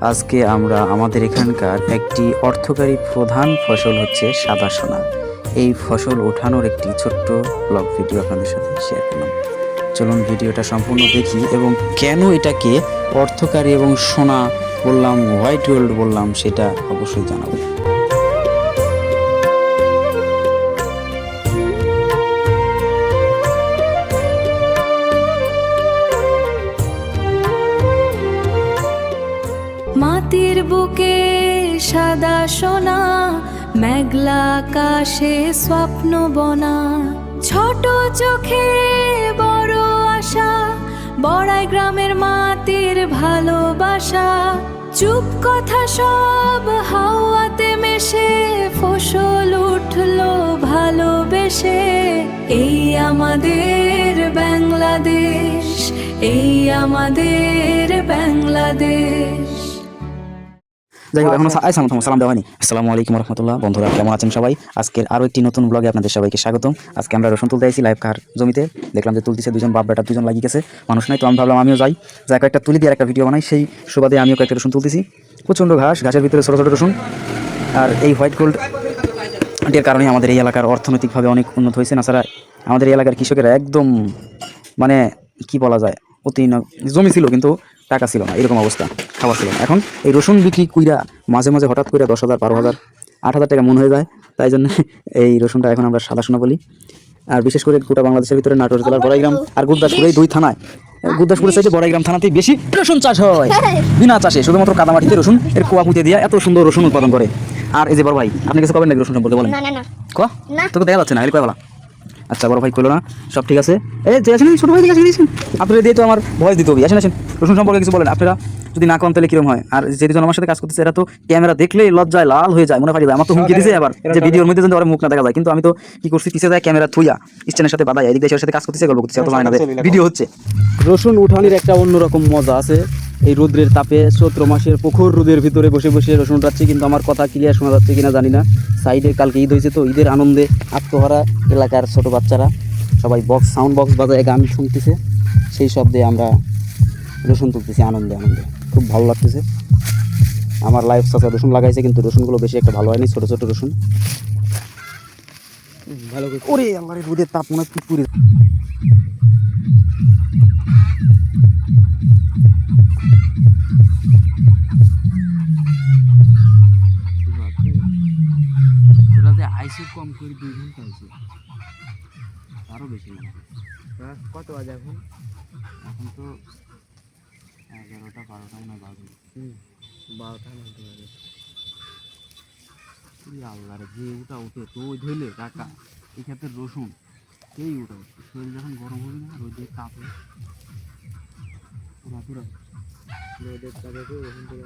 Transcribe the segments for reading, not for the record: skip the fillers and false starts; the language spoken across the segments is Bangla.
আজকে আমরা আমাদের এখানকার একটি অর্থকারী প্রধান ফসল হচ্ছে সাদা সোনা। এই ফসল ওঠানোর একটি ছোট্ট ব্লগ ভিডিও আপনাদের সাথে শেয়ার করলাম। চলুন ভিডিওটা সম্পূর্ণ দেখি এবং কেন এটাকে অর্থকারী এবং সোনা বললাম, হোয়াইট গোল্ড বললাম, সেটা অবশ্যই জানাবো। মাটির বুকে সাদা সোনা, মেঘলা আকাশে স্বপ্ন বনা, ছোট চোখে বড় আশা, বড়াই গ্রামের মাটির ভালোবাসা। চুপ কথা সব হাওয়াতে মেশে, ফসল উঠলো ভালোবেসে। এই আমাদের বাংলাদেশ, এই আমাদের বাংলাদেশ। যাই হোক, এখন সালাম দেওয়ানি। আসসালামু আলাইকুম রহমতুল্লাহ। বন্ধুরা কেমন আছেন সবাই? আজকের আরও একটি নতুন ব্লগে আপনাদের সবাইকে স্বাগতম। আজকে আমরা রসুন তুলতে আইছি লাইভ কার জমিতে। দেখলাম যে তুলতেছে দুজন বাপ বেটা, দুজন লাগিয়ে গেছে, মানুষ নাই। তো আমি ভাবলাম আমিও যাই, যা কয়েকটা তুলি দিয়ে একটা ভিডিও বানাই। সেই সুবাদে আমিও কয়েকটা রসুন তুলতেছি। প্রচণ্ড ঘাসের ভিতরে ছোটো ছোটো রসুন। আর এই হোয়াইট গোল্ড এর কারণে আমাদের এই এলাকার অর্থনৈতিকভাবে অনেক উন্নত হয়েছে। তাছাড়া আমাদের এই এলাকার কৃষকেরা একদম মানে কি বলা যায়, অতি জমি ছিল কিন্তু টাকা ছিল না, এরকম অবস্থা, খাওয়া ছিল না। এখন এই রসুন বিক্রি কইরা মাঝে মাঝে হঠাৎ করে 10,000, 12,000, 8,000 টাকা মন হয়ে যায়। তাই জন্য এই রসুনটা এখন আমরা সাদা সোনা বলি। আর বিশেষ করে গোটা বাংলাদেশের ভিতরে নাটোর জেলার বড়াইগ্রাম আর গুরদাসপুর, এই দুই থানায়, গুরদাসপুরের চাইতে বড়াইগ্রাম থানাতেই বেশি রসুন চাষ হয়। বিনা চাষে শুধুমাত্র কাদামাটিতে রসুন এর কোয়া পুঁতে দিয়ে এত সুন্দর রসুন উৎপাদন করে। আর এই যে বড় ভাই, আপনি কিছু কবেন নাকি রসুন সম্পর্কে বলেন? ক তোকে দেখা যাচ্ছে না, এর কয় বলা। আচ্ছা বড় ভাই কইলো না, সব ঠিক আছে। এই যে আসেন ছোট ভাই, আসেন আপনারা দিয়ে তো আমার ভয়েস দিতে হবে। আসেন রসুন সম্পর্কে কিছু বলেন। আপনারা যদি না কম তাহলে কিরকম হয়? আর যে দুজন আমার সাথে কাজ করতেছে এরা তো ক্যামেরা দেখলেই লজ্জায় লাল হয়ে যায়, মনে হয় যায়। আমার তো হুমকি দিয়েছে আবার যে ভিডিওর মধ্যে যদি ওর মুখ না দেখা যায়। কিন্তু আমি তো কি করছি, পিছিয়ে যায় ক্যামেরা থুইয়া স্ট্যান্ডের সাথে বাঁধাই, এদিক দিয়ে সাথে কাজ করতেছে, গল্প করতেছে, অত জানি না ভিডিও হচ্ছে। রসুন উঠানির একটা অন্যরকম মজা আছে। এই রোদ্রের তাপে চৈত্র মাসের প্রখর রোদের ভিতরে বসে বসে রসুন উঠাচ্ছি। কিন্তু আমার কথা ক্লিয়ার শোনা যাচ্ছে কিনা জানি না। সাইডে কালকে ঈদ হয়েছে, তো ঈদের আনন্দে আত্মহারা এলাকার ছোট বাচ্চারা সবাই সাউন্ড বক্স বাজায় গান শুনতেছে। সেই শব্দে আমরা রসুন তুলতেছি আনন্দে আনন্দে, খুব ভালো লাগতেছে। আমার লাইফ চাচা রসুন লাগাইছে, কিন্তু রসুনগুলো বেশি একটা ভালো হয়নি, ছোট ছোট রসুন। ভালো করে ওরে আমার রোদের তাপ মনে কি পুরে। আইসি কম করে 2 ঘন্টা হয়েছে, আরও বেশি না। কত বাজে এখন? এখন তো 11টা 12টা না বাজে। 12টা বলতে পারে। আল্লাহরে, যে উঠা উঠে তো ওই ধরলে টাকা এই ক্ষেত্রে রসুন এই উঠা শরীর যখন গরম হবে না, রোদের তাপে পুরা রোদের তাপে তো রসুন থেকে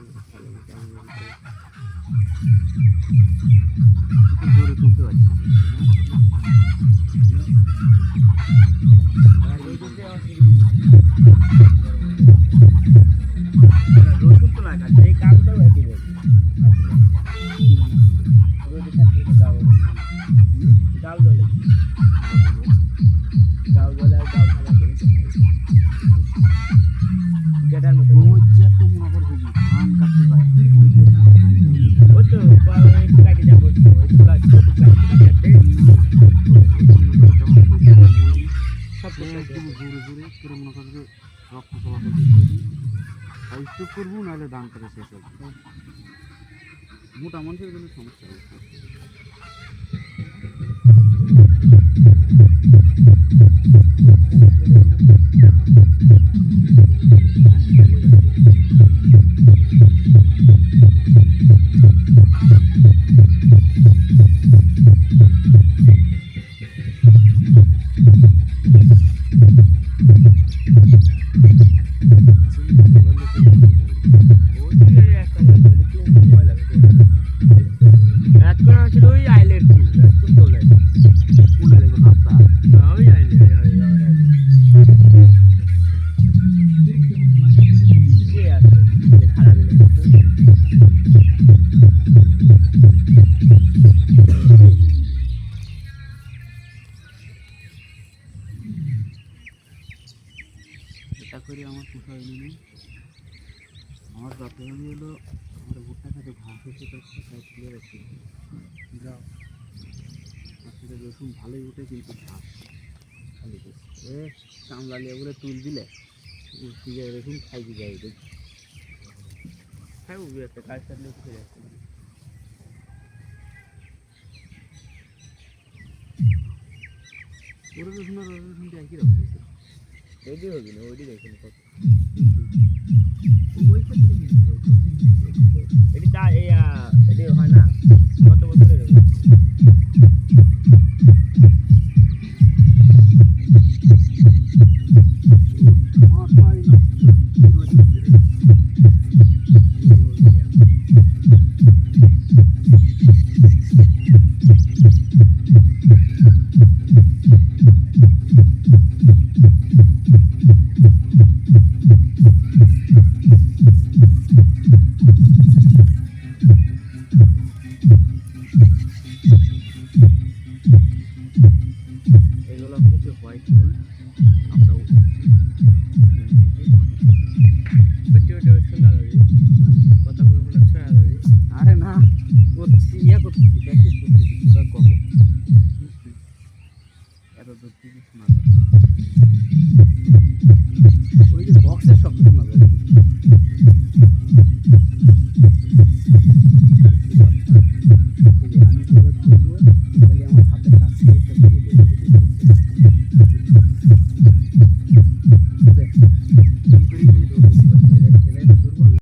জোরে তুলতে পারছি। রসুন তো লাগা এই কামটাও একই বলছে। ডাল বলে ডাল বলে আর ডাল ভালো করেছে যেটার মতো যত মনে কর হবি ধান কাটতে পারে ওই তো কাটে যাবো, ওই তো কাটতে কাটতে সব জোরে জোরে করে মনে কর যে রক্ত চলাচল স্টক করবো, নাহলে ধান কাটা শেষ হবে। মোটা মানুষের কোনো সমস্যা নেই। এটা করে আমার পোষায় নেই, আমার প্রবলেম হলো আমার ভুট্টা খাতে ঘাস হচ্ছে তার সাইড তুলে রাখছি যাও আসলে রসুন ভালোই উঠে কিন্তু ঘাস খালি এ কামলালিয়া বলে তুল দিলে ঠিক আছে রসুন খাইতে যাই দেখি খাই উঠবে একটা কাজ থাকলে ফিরে আসছে ওরা রসুন আর রসুনটা একই রকম রেডি হবে না ওইটি দেখুন কত ওই ক্ষেত্রে এটি তা এটি হয় না কত বছরের এগুলো হচ্ছে হোয়াইট গোল্ড আপনার কথা বলে আরে না করছি ইয়া করছি প্র্যাকটিস করতেছি কব এত দূর থেকে শোনা যায় ওই যে বক্সের শব্দ শোনা যায়